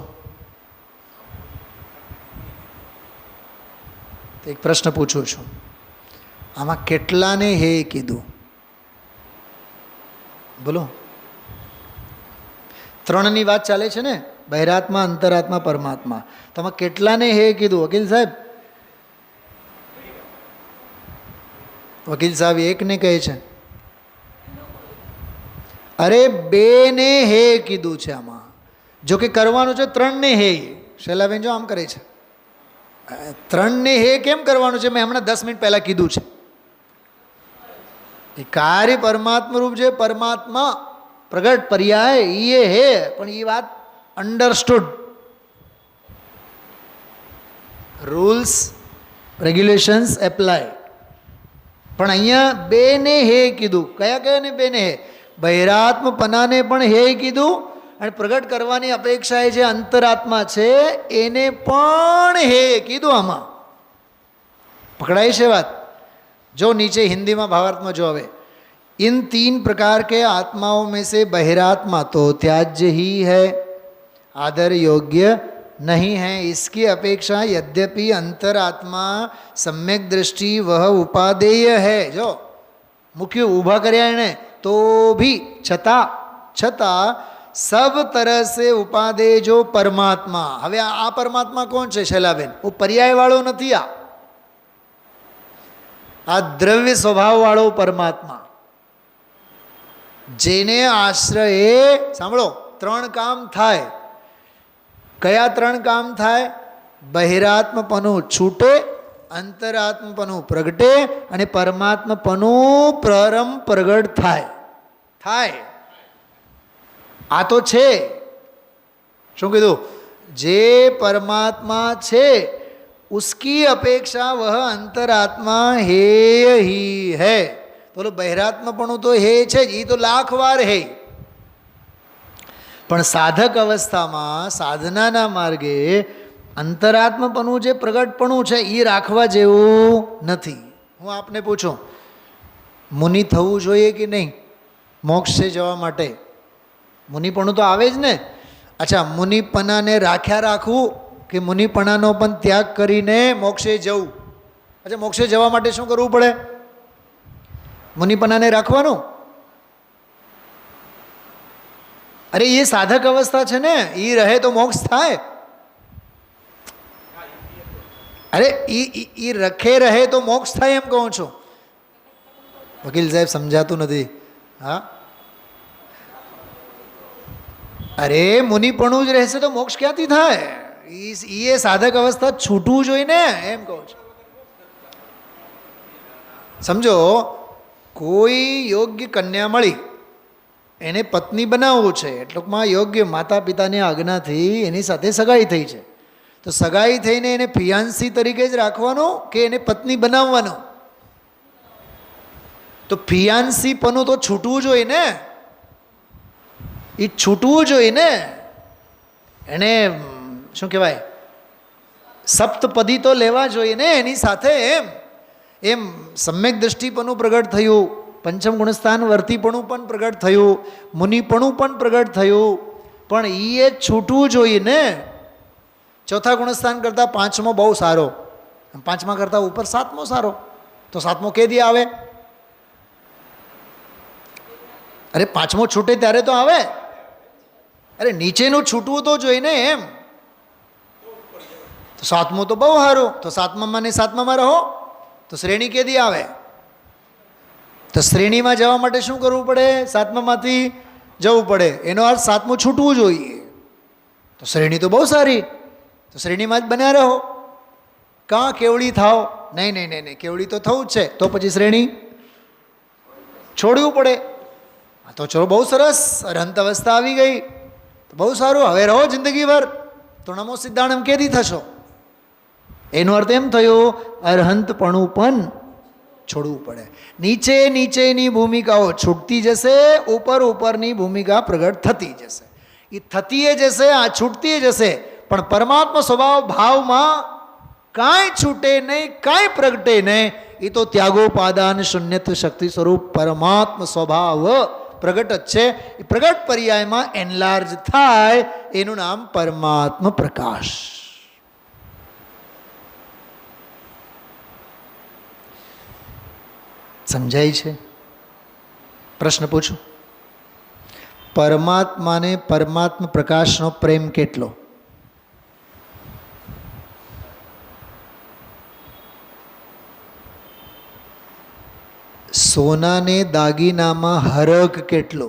એક પ્રશ્ન પૂછું છું, આમાં કેટલાને હેય કીધું? બોલો. 3ની વાત ચાલે છે ને, બહિરાત્મા, અંતરાત્મા, પરમાત્મા. તો આમાં કેટલાને હેય કીધું વકીલ સાહેબ? વકીલ સાહેબ એકને કહે છે. અરે 2ને હેય કીધું છે આમાં. જો કે કરવાનું છે 3ને હેય. શૈલાબેન જો આમ કરે છે. 3ને હેય કેમ કરવાનું છે? મેં હમણાં 10 મિનિટ પહેલાં કીધું છે. એ કાર્ય પરમાત્મા રૂપ છે, પરમાત્મા પ્રગટ પર્યાય એ હે, પણ એ વાત અંડરસ્ટુડ. Rules regulations apply. પણ અહીંયા 2ને હે કીધું. કયા કયાને 2ને હે? બહિરાત્મપનાને પણ હે કીધું, અને પ્રગટ કરવાની અપેક્ષા એ જે અંતરાત્મા છે એને પણ હે કીધું. આમાં પકડાય છે વાત? जो नीचे हिंदी में भावार्थ जो हवे, इन 3 प्रकार के आत्माओं में से बहिरात्मा तो त्याज्य ही है, आदर योग्य नहीं है. इसकी अपेक्षा यद्यपि अंतरात्मा सम्यक दृष्टि वह उपादेय है. जो मुख्य ऊभा કર્યા એને तो भी छता सब तरह से उपादेय जो परमात्मा. હવે આ પરમાત્મા કોણ છે શૈલાબેન? वो पर्याय वाળો નથી. આ દ્રવ્ય સ્વભાવવાળો પરમાત્મા જેને આશ્રયે, સાંભળો, 3 કામ થાય. કયા 3 કામ થાય? બહિરાત્મપનું છૂટે, અંતરાત્મપનું પ્રગટે, અને પરમાત્મપનું પ્રગટ થાય. આ તો છે. શું કીધું? જે પરમાત્મા છે उसकी अपेक्षा वह अंतरात्मा हेय ही है. तो बहिरात्मपणु तो हे छे, ये तो लाख वार है. पण साधक अवस्थामां साधनाना मार्गे अंतरात्मपणु जे प्रगटपणु छे ये राखवा जेवुं नथी. हूँ आपने पूछो, मुनि थवुं जोईए कि नहीं मोक्षे जवा माटे? मुनिपणु तो आवे ज ने. अच्छा, मुनिपणाने राख्या राखવું કે મુનિપણાનો પણ ત્યાગ કરીને મોક્ષે જવું? અચ્છા, મોક્ષે જવા માટે શું કરવું પડે? મુનિપણાને રાખવાનું? અરે એ સાધક અવસ્થા છે ને, એ રહે તો મોક્ષ થાય. અરે એ રખે રહે તો મોક્ષ થાય એમ કહું છું. વકીલ સાહેબ સમજાતું નથી. હા, અરે મુનિપણું જ રહેશે તો મોક્ષ ક્યાંથી થાય? એ સાધક અવસ્થા છૂટવું જોઈએ ને, એમ કહું છું. સમજો, કોઈ યોગ્ય કન્યા મળી, એને પત્ની બનાવવું છે, એટલુંમાં યોગ્ય માતા પિતાની આજ્ઞાથી એની સાથે સગાઈ થઈ છે. તો સગાઈ થઈને એને ફિયાન્સી તરીકે જ રાખવાનો કે એને પત્ની બનાવવાનો? તો ફિયાન્સીપણું તો છૂટવું જોઈએ ને. એ છૂટવું જોઈએ ને. એને શું કહેવાય, સપ્તપદી તો લેવા જોઈએ ને એની સાથે. એમ સમ્યક દૃષ્ટિપણું પ્રગટ થયું, પંચમ ગુણસ્થાન વર્તીપણું પણ પ્રગટ થયું, મુનિપણું પણ પ્રગટ થયું, પણ એ છૂટવું જોઈએ ને. ચોથા ગુણસ્થાન કરતાં 5મો બહુ સારો, 5મા કરતાં ઉપર 7મો સારો. તો 7મો કેદી આવે? અરે 5મો છૂટે ત્યારે તો આવે. અરે નીચેનું છૂટવું તો જોઈએ ને. એમ તો 7મો તો બહુ સારું. તો 7મામાં ને 7મામાં રહો તો શ્રેણી કેદી આવે? તો શ્રેણીમાં જવા માટે શું કરવું પડે? સાતમામાંથી જવું પડે. એનો અર્થ સાતમું છૂટવું જોઈએ. તો શ્રેણી તો બહુ સારી, તો શ્રેણીમાં જ બન્યા રહો. કાં કેવડી થાવ? નહીં નહીં નહીં નહીં, કેવડી તો થવું જ છે, તો પછી શ્રેણી છોડવું પડે. હા તો ચલો, બહુ સરસ, અરહંત અવસ્થા આવી ગઈ, બહુ સારું, હવે રહો જિંદગીભર, તો નમો સિદ્ધાણમ કેદી થશો? એનો અર્થ એમ થયો અરહંતપણું પણ છોડવું પડે. નીચે નીચેની ભૂમિકાઓ છૂટતી જશે, ઉપર ઉપરની ભૂમિકા પ્રગટ થતી જશે. એ થતી જશે, આ છૂટતી જશે, પણ પરમાત્મા સ્વભાવ ભાવમાં કાંઈ છૂટે નહીં, કાંઈ પ્રગટે નહીં. એ તો ત્યાગોપાદાન શૂન્યત્વ શક્તિ સ્વરૂપ પરમાત્મા સ્વભાવ પ્રગટ જ છે. એ પ્રગટ પર્યાયમાં એનલાર્જ થાય, એનું નામ પરમાત્મા પ્રકાશ. સમજાય છે? પ્રશ્ન પૂછું, પરમાત્માને પરમાત્મા પ્રકાશનો પ્રેમ કેટલો? સોનાને દાગીનામાં હરખ કેટલો?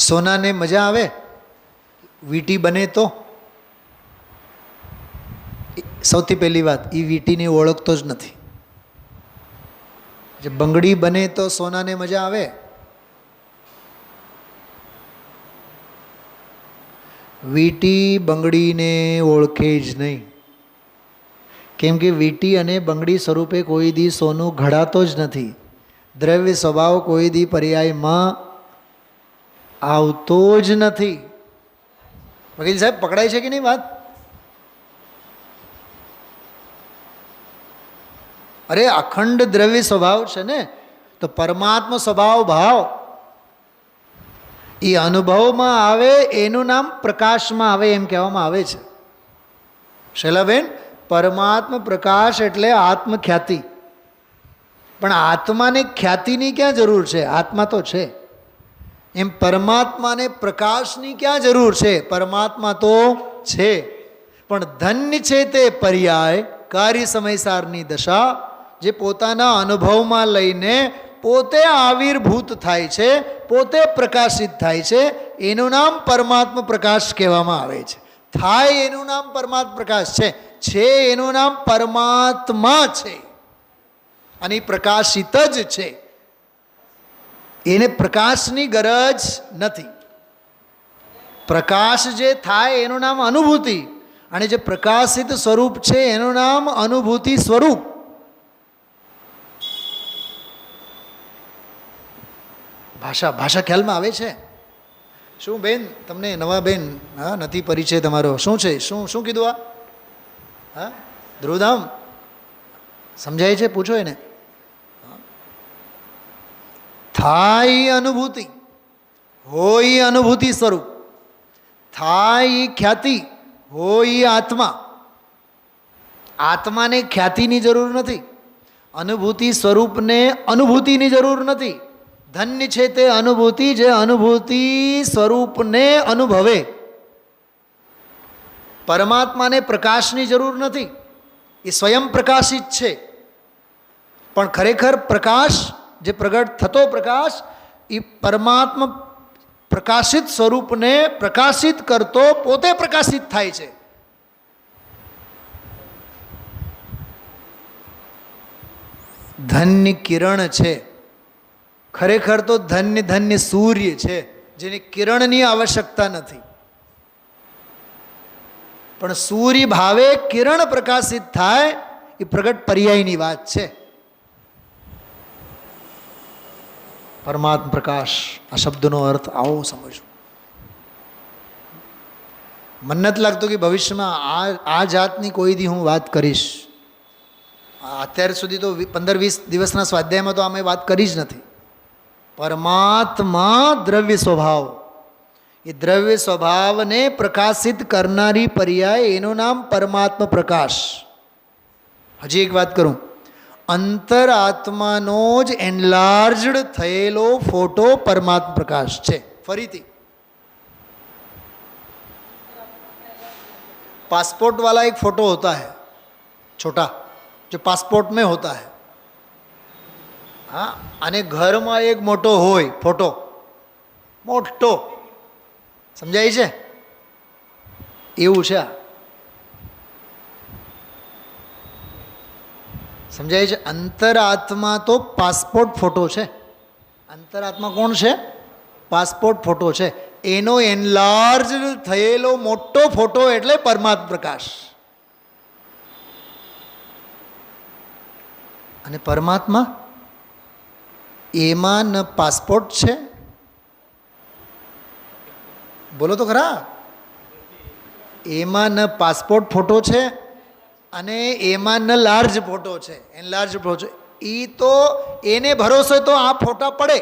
સોનાને મજા આવે? વીંટી બને તો? સૌથી પહેલી વાત, એ વીંટીને ઓળખતો જ નથી. જે બંગડી બને તો સોનાને મજા આવે? વીંટી બંગડીને ઓળખે જ નહીં. કેમ કે વીંટી અને બંગડી સ્વરૂપે કોઈ દી સોનું ઘડાતો જ નથી. દ્રવ્ય સ્વભાવ કોઈ દી પર્યાયમાં આવતો જ નથી. વકીલ સાહેબ, પકડાય છે કે નહીં વાત? અરે અખંડ દ્રવ્ય સ્વભાવ છે ને, તો પરમાત્મા સ્વભાવ ભાવ એ અનુભવમાં આવે, એનું નામ પ્રકાશમાં આવે, એમ કહેવામાં આવે છે. શૈલાબેન, પરમાત્મા પ્રકાશ એટલે આત્મખ્યાતિ. પણ આત્માને ખ્યાતિની ક્યાં જરૂર છે? આત્મા તો છે. એમ પરમાત્માને પ્રકાશની ક્યાં જરૂર છે? પરમાત્મા તો છે. પણ ધન્ય છે તે પર્યાય, કાર્ય સમયસારની દશા, જે પોતાના અનુભવમાં લઈને પોતે આવિર્ભૂત થાય છે, પોતે પ્રકાશિત થાય છે, એનું નામ પરમાત્મા પ્રકાશ કહેવામાં આવે છે. થાય એનું નામ પરમાત્મા પ્રકાશ છે એનું નામ પરમાત્મા છે, અને પ્રકાશિત જ છે. એને પ્રકાશની ગરજ નથી. પ્રકાશ જે થાય એનું નામ અનુભૂતિ, અને જે પ્રકાશિત સ્વરૂપ છે એનું નામ અનુભૂતિ સ્વરૂપ. ભાષા ખ્યાલમાં આવે છે? શું બેન, તમને નવા બેન, હા, નથી પરિચય તમારો, શું છે? શું કીધું આ? હા, ધ્રુવધામ સમજાય છે? પૂછો એને. થાય અનુભૂતિ, હોય અનુભૂતિ સ્વરૂપ, થાય ખ્યાતિ, હોય આત્મા. આત્માને ખ્યાતિની જરૂર નથી, અનુભૂતિ સ્વરૂપને અનુભૂતિની જરૂર નથી. ધન્ય છે તે અનુભૂતિ જે અનુભૂતિ સ્વરૂપને અનુભવે. પરમાત્માને પ્રકાશની જરૂર નથી, એ સ્વયં પ્રકાશિત છે. પણ ખરેખર પ્રકાશ, જે પ્રગટ થતો પ્રકાશ, એ પરમાત્મા પ્રકાશિત સ્વરૂપને પ્રકાશિત કરતો પોતે પ્રકાશિત થાય છે. ધન્ય કિરણ છે. ખરેખર તો ધન્ય સૂર્ય છે, જેને કિરણની આવશ્યકતા નથી. પણ સૂર્ય ભાવે કિરણ પ્રકાશિત થાય, એ પ્રગટ પર્યાયની વાત છે. પરમાત્મા પ્રકાશ, આ શબ્દનો અર્થ આવો સમજો. મને નથી લાગતું કે ભવિષ્યમાં આ જાતની કોઈ દી હું વાત કરીશ. અત્યાર સુધી તો 15-20 દિવસના સ્વાધ્યાયમાં તો અમે વાત કરી જ નથી. પરમાત્મા દ્રવ્ય સ્વભાવ, એ દ્રવ્ય સ્વભાવને પ્રકાશિત કરનારી પર્યાય, એનું નામ પરમાત્મા પ્રકાશ. હજી એક વાત કરું, અંતરાત્માનો જ એનલાર્જડ થયેલો ફોટો પરમાત્મા પ્રકાશ છે. ફરીથી, पासपोर्ट वाला एक फ़ोटो होता है छोटा, जो पासपोर्ट में होता है, હા, અને ઘરમાં એક મોટો હોય ફોટો, મોટો, સમજાય છે? એવું છે આ, સમજાય છે? અંતરાત્મા તો પાસપોર્ટ ફોટો છે. અંતરાત્મા કોણ છે? પાસપોર્ટ ફોટો છે. એનો એનલાર્જ થયેલો મોટો ફોટો એટલે પરમાત્મા પ્રકાશ. અને પરમાત્મા એમાં ન પાસપોર્ટ છે, બોલો તો ખરા, એમાં ન પાસપોર્ટ ફોટો છે અને એમાં ન લાર્જ ફોટો છે, એનલાર્જ ફોટો છે. એ તો એને ભરોસે તો આ ફોટા પડે.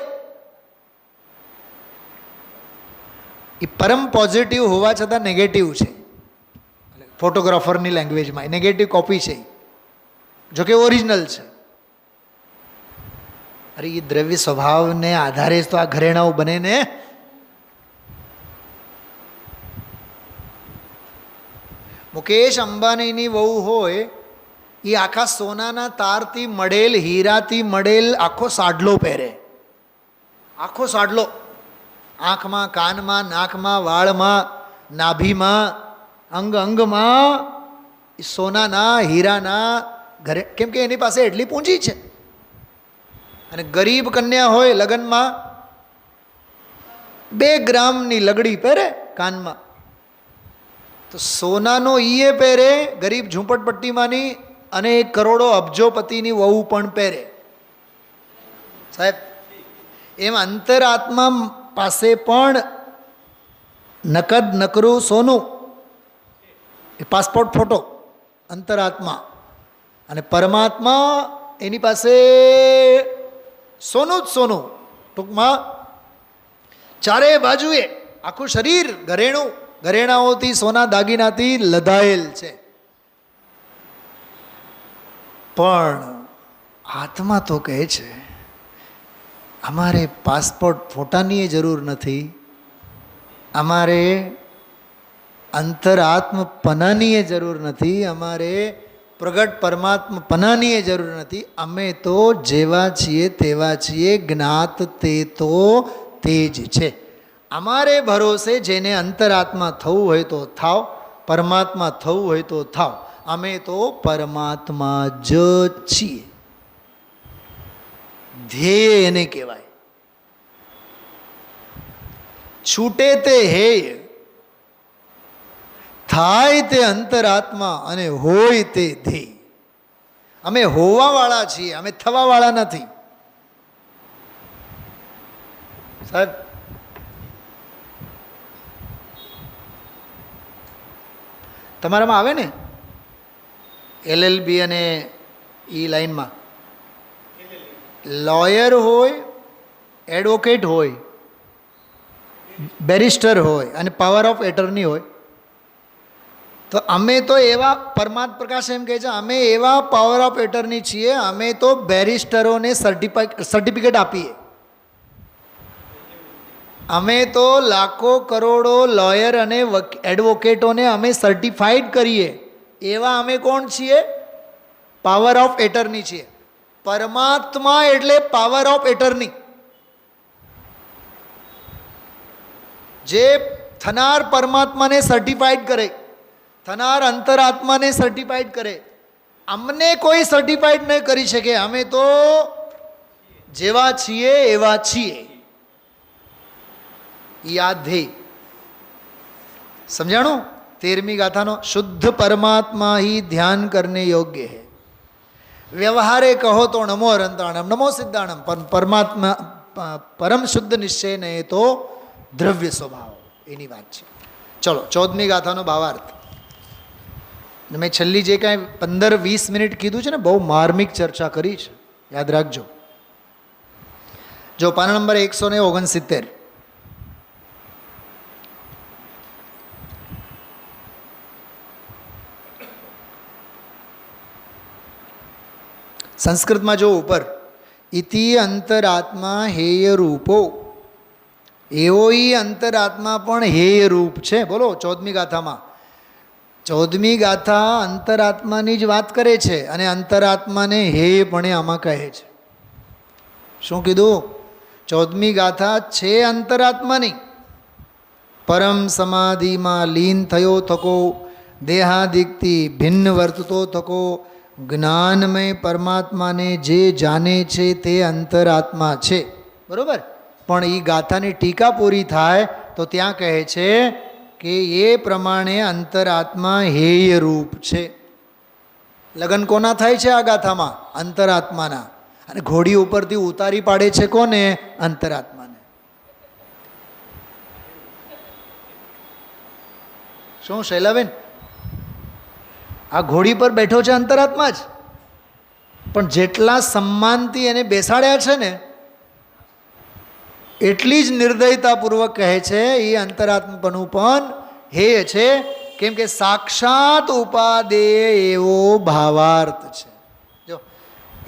એ પરમ પોઝિટિવ હોવા છતાં નેગેટિવ છે. ફોટોગ્રાફરની લેંગ્વેજમાં નેગેટિવ કોપી છે, જોકે ઓરિજિનલ છે. અરે એ દ્રવ્ય સ્વભાવને આધારે જ તો આ ઘરેણાઓ બને ને. મુકેશ અંબાણીની વહુ હોય, એ આખા સોનાના તારથી મળેલ, હીરાથી મળેલ આખો સાડલો પહેરે, આખો સાડલો, આંખમાં, કાનમાં, નાકમાં, વાળમાં, નાભીમાં, અંગ અંગમાં સોનાના, હીરાના ઘરે, કેમ કે એની પાસે એટલી પૂંજી છે. અને ગરીબ કન્યા હોય લગ્નમાં 2 ગ્રામની લગડી પહેરે કાનમાં, તો સોનાનો ઈએ પહેરે ગરીબ ઝૂંપડપટ્ટીમાંની, અને કરોડો અબજોપતિની વહુ પણ પહેરે. સાહેબ, એમ અંતરાત્મા પાસે પણ નકદ નકરું સોનું, એ પાસપોર્ટ ફોટો અંતરાત્મા. અને પરમાત્મા એની પાસે સોનું જ સોનું, ટૂંકમાં ચારે બાજુએ આખું શરીર ઘરેણું, ઘરેણાઓથી, સોના દાગીનાથી લદાયેલ છે. પણ આત્મા તો કહે છે અમારે પાસપોર્ટ ફોટાની જરૂર નથી, અમારે અંતરાત્મ પનાની જરૂર નથી, અમારે પ્રગટ પરમાત્મા પનાની જરૂર નથી. અમે તો જેવા છીએ તેવા છીએ, જ્ઞાત તે તો તે જ છે. અમારે ભરોસે જેને અંતરાત્મા થવું હોય તો થાવ, પરમાત્મા થવું હોય તો થાવ. અમે તો પરમાત્મા જ છીએ. ધ્યેય એને કહેવાય. છૂટે તે હેય, થાય તે અંતરાત્મા, અને હોય તે ધ્યેય. અમે હોવાવાળા છીએ, અમે થવાવાળા નથી. સાહેબ, તમારામાં આવે ને LLB અને એ લાઈનમાં લોયર હોય, એડવોકેટ હોય, બેરિસ્ટર હોય અને પાવર ઓફ એટર્ની હોય. તો અમે તો એવા, પરમાત્મા પ્રકાશ એમ કહે છે, અમે એવા પાવર ઓફ એટર્ની છીએ, અમે તો બેરિસ્ટરોને સર્ટિફિકેટ આપીએ. અમે તો લાખો કરોડો લોયર અને એડવોકેટોને અમે સર્ટિફાઈડ કરીએ. એવા અમે કોણ છીએ? પાવર ઓફ એટર્ની છીએ. પરમાત્મા એટલે પાવર ઓફ એટર્ની. જે થનાર પરમાત્માને સર્ટિફાઈડ કરે, થનાર અંતરાત્માને સર્ટિફાઈડ કરે. અમને કોઈ સર્ટિફાઈડ નહીં કરી શકે. અમે તો જેવા છીએ એવા છીએ. યાદ ધ્યેય સમજાણું? 13મી ગાથાનો શુદ્ધ પરમાત્મા ही ध्यान करने योग्य है. વ્યવહારે કહો તો નમો અનંતાણમ, નમો સિદ્ધાણમ. પરમાત્મા પરમ શુદ્ધ નિશ્ચય ને તો દ્રવ્ય સ્વભાવ, એની વાત છે. ચલો 14મી ગાથાનો ભાવાર્થ. મેં છેલ્લી જે કાંઈ 15-20 મિનિટ કીધું છે ને, બહુ માર્મિક ચર્ચા કરી છે, યાદ રાખજો. જો પાના નંબર 169. સંસ્કૃતમાં જો ઉપર ઇતિ અંતરાત્મા હેય રૂપો, એવો ઈ અંતરાત્મા પણ હેય રૂપ છે. બોલો 14મી ગાથામાં. 14મી ગાથા અંતરાત્માની જ વાત કરે છે અને અંતરાત્માને હેય પણ આમાં કહે છે. શું કીધું? 14મી ગાથા છે અંતરાત્માની. પરમ સમાધિમાં લીન થયો થકો, દેહાદિકથી ભિન્ન વર્તતો થકો, જ્ઞાનમય પરમાત્માને જે જાણે છે તે અંતરાત્મા છે. બરાબર. પણ એ ગાથાની ટીકા પૂરી થાય તો ત્યાં કહે છે કે એ પ્રમાણે અંતરાત્મા હેય રૂપ છે. લગ્ન કોના થાય છે આ ગાથામાં? અંતરાત્માના. અને ઘોડી ઉપરથી ઉતારી પાડે છે કોને? અંતરાત્માને. શું શૈલાબેન? આ ઘોડી પર બેઠો છે અંતરાત્મા જ, પણ જેટલા સન્માનથી એને બેસાડ્યા છે ને એટલી જ નિર્દયતાપૂર્વક કહે છે એ અંતરાત્માપણું પણ હેય છે. કેમ કે સાક્ષાત ઉપાદેય એવો ભાવાર્થ છે. જો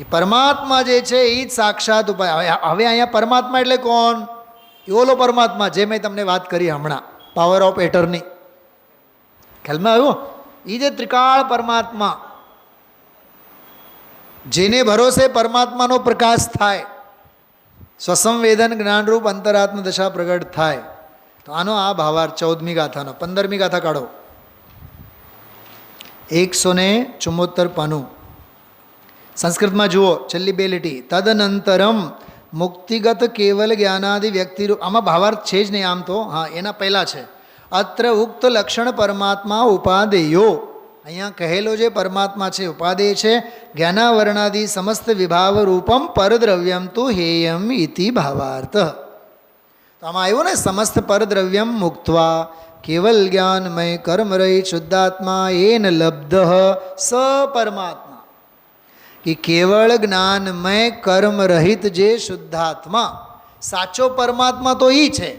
એ પરમાત્મા જે છે એ જ સાક્ષાત ઉપાય. હવે અહીંયા પરમાત્મા એટલે કોણ? એ ઓલો પરમાત્મા જે મેં તમને વાત કરી હમણાં, પાવર ઓફ એટર્ની. ખ્યાલમાં આવ્યો? એ જે ત્રિકાળ પરમાત્મા, જેને ભરોસે પરમાત્માનો પ્રકાશ થાય, સ્વસંવેદન જ્ઞાનરૂપ અંતરાત્મ દશા પ્રગટ થાય. તો આનો આ ભાવાર્થ 14મી ગાથાનો. 15મી ગાથા કાઢો. 174 પાનું. સંસ્કૃતમાં જુઓ, છેલ્લી બે લીટી. તદનંતરમ મુક્તિગત કેવલ જ્ઞાનાદિ વ્યક્તિરૂપ. આમાં ભાવાર્થ છે જ નહીં આમ તો. હા, એના પહેલાં છે. અત્ર ઉક્ત લક્ષણ પરમાત્મા ઉપાદેયો. અહીંયા કહેલો જે પરમાત્મા છે ઉપાદેય છે. જ્ઞાનાવરણાદિ સમસ્ત વિભાવ રૂપમ પરદ્રવ્યમ તુ હેયમ ઇતિ ભાવાર્થ. તો આમાં આવ્યું ને, સમસ્ત પરદ્રવ્યમ મુક્ત્વા કેવલ જ્ઞાનમય કર્મરહિત શુદ્ધાત્મા એન લબ્ધ સ પરમાત્મા. કે કેવળ જ્ઞાનમય કર્મરહિત જે શુદ્ધાત્મા, સાચો પરમાત્મા તો એ છે.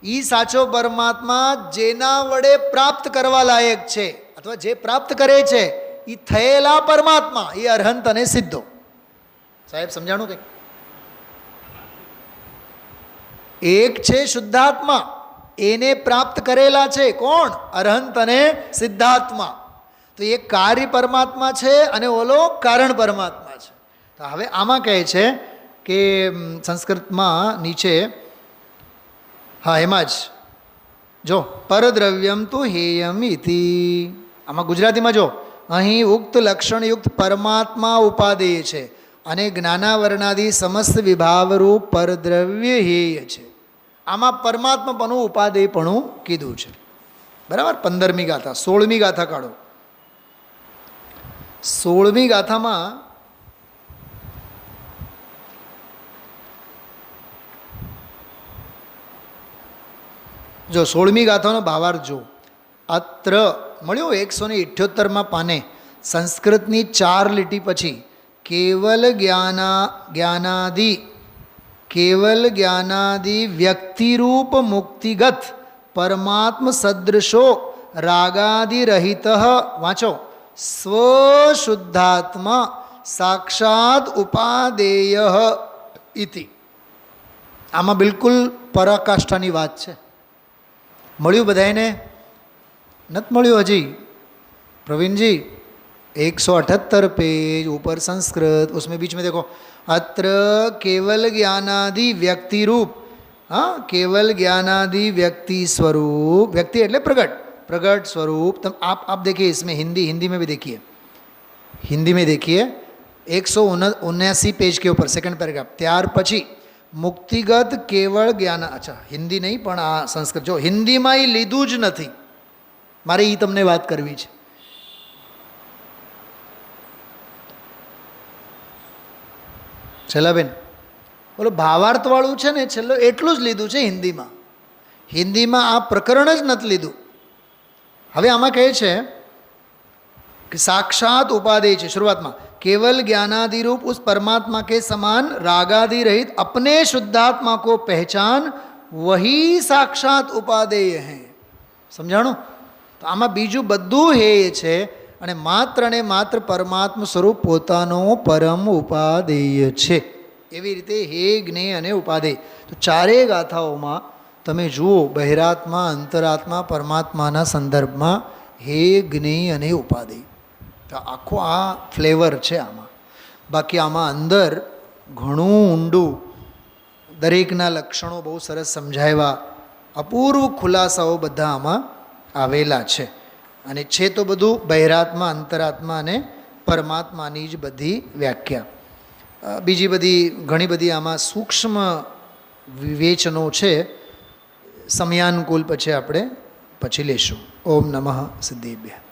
એ સાચો પરમાત્મા જેના વડે પ્રાપ્ત કરવા લાયક છે, અથવા જે પ્રાપ્ત કરે છે એ થયેલા પરમાત્મા, એ અરહંત અને સિદ્ધો. સાહેબ સમજાણું કંઈ? એક છે શુદ્ધાત્મા, એને પ્રાપ્ત કરેલા છે કોણ? અરહંત અને સિદ્ધાત્મા. તો એ કાર્ય પરમાત્મા છે અને ઓલો કારણ પરમાત્મા છે. તો હવે આમાં કહે છે કે સંસ્કૃતમાં નીચે, હા એમાં જ જો, પરદ્રવ્યમ તુ હેયમ ઇતિ. આમાં ગુજરાતીમાં જો, અહીં ઉક્ત લક્ષણયુક્ત પરમાત્મા ઉપાદેય છે અને જ્ઞાનાવરણાદિ સમસ્ત વિભાવરૂપ પરદ્રવ્ય હેય છે. આમાં પરમાત્માપણું ઉપાદેયપણું કીધું છે. બરાબર. 15મી ગાથા. 16મી ગાથા કાઢો. 16મી ગાથામાં જો 16મી ગાથાનો ભાવાર્થ જો. અત્ર મળ્યું 178માં પાને, સંસ્કૃતની 4 લીટી પછી કેવલ જ્ઞાનાદિ વ્યક્તિરૂપ મુક્તિગત પરમાત્મ સદૃશો રાગાદિ રહિત, વાંચો, સ્વશુદ્ધાત્મા સાક્ષાત ઉપાદેય ઇતિ. આમાં બિલકુલ પરાકાષ્ઠાની વાત છે. મળ્યું બધાને? નથી મળ્યું હજી? प्रवीण जी 178 पेज ऊपर संस्कृत, उसमें बीच में देखो, अत्र केवल ज्ञानादि व्यक्ति रूप, हाँ केवल ज्ञानादि व्यक्ति स्वरूप, व्यक्ति એટલે प्रगट, प्रगट स्वरूप. तब आप देखिए इसमें हिंदी में भी देखिए, हिंदी में देखिए 179 पेज के ऊपर सेकंड पैराग्राफ. ત્યાર પછી મુક્તિગત કેવળ જ્ઞાન, અચ્છા હિન્દી નહીં પણ આ સંસ્કૃત. જો હિન્દીમાં એ લીધું જ નથી, મારે એ તમને વાત કરવી છે. છેલ્લાબેન બોલો, ભાવાર્થવાળું છે ને છેલ્લો એટલું જ લીધું છે હિન્દીમાં. હિન્દીમાં આ પ્રકરણ જ નથી લીધું. હવે આમાં કહે છે कि साक्षात उपादेय છે. शुरुआत केवल ज्ञानादि रूप उस परमात्मा के समान रागादि रहित अपने शुद्धात्मा को पहचान, वही साक्षात उपादेय है. समझाणो? तो आमा बीजू बधु हेय छे અને માત્ર ને માત્ર પરમાત્મ સ્વરૂપ પોતાનો પરમ ઉપાદેય છે. એવી રીતે હે જ્ઞેય અને ઉપાદેય. તો ચારેય ગાથાઓમાં તમે જુઓ, બહિરાત્મા, અંતરાત્મા, પરમાત્માના સંદર્ભમાં હે જ્ઞેય અને ઉપાદેય. તો આખો આ ફ્લેવર છે આમાં. બાકી આમાં અંદર ઘણું ઊંડું દરેકના લક્ષણો બહુ સરસ સમજાવ્યા. અપૂર્વ ખુલાસાઓ બધા આમાં આવેલા છે. અને છે તો બધું બહિરાત્મા, અંતરાત્મા અને પરમાત્માની જ બધી વ્યાખ્યા. બીજી બધી ઘણી બધી આમાં સૂક્ષ્મ વિવેચનો છે. સમયાનુકૂળ પછી આપણે લેશું. ઓમ નમઃ સિદ્ધેભ્યઃ.